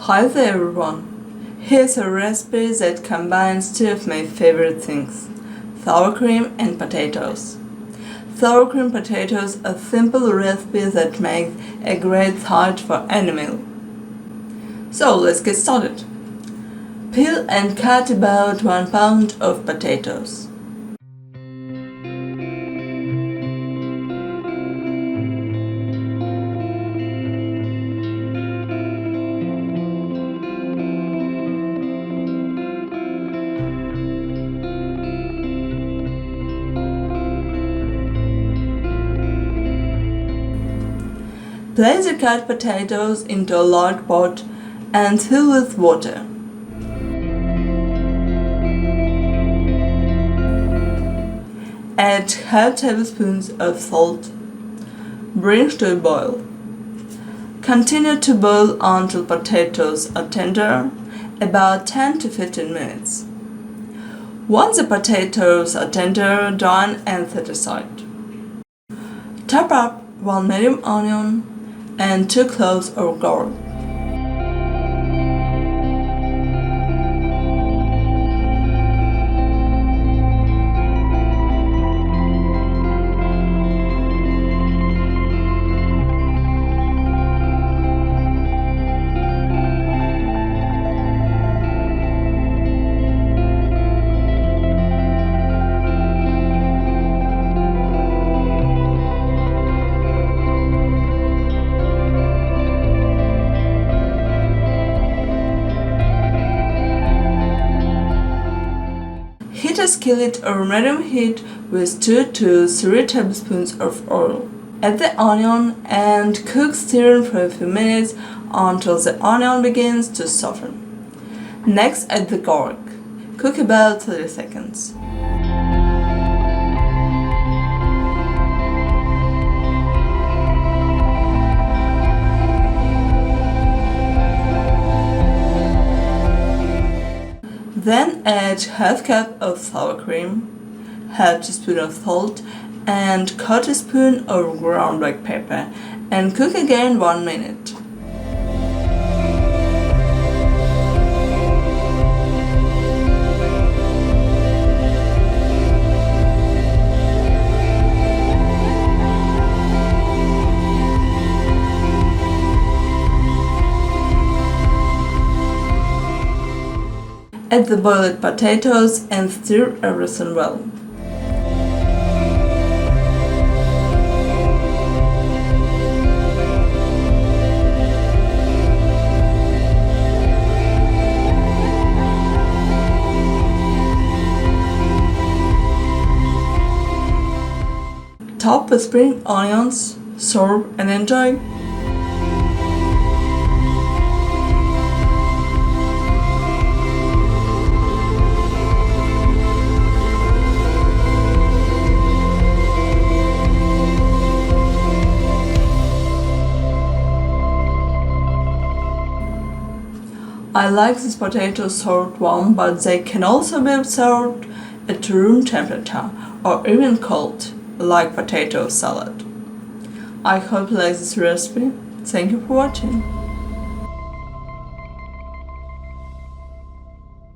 Hi there everyone! Here's a recipe that combines two of my favorite things, sour cream and potatoes. Sour cream potatoes are a simple recipe that makes a great side for any meal. So let's get started. Peel and cut about 1 pound of potatoes. Place the cut potatoes into a large pot and fill with water. Add half tablespoons of salt. Bring to a boil. Continue to boil until potatoes are tender, about 10 to 15 minutes. Once the potatoes are tender, drain and set aside. Chop up 1 medium onion and 2 cloves of garlic. Heat a skillet over medium heat with 2 to 3 tablespoons of oil. Add the onion and cook stirring for a few minutes until the onion begins to soften. Next add the garlic. Cook about 30 seconds. Then add half cup of sour cream, half teaspoon of salt and quarter teaspoon of ground black pepper and cook again 1 minute. Add the boiled potatoes and stir everything well. Top with spring onions, serve and enjoy. I like these potatoes served warm, but they can also be served at room temperature or even cold, like potato salad. I hope you like this recipe. Thank you for watching.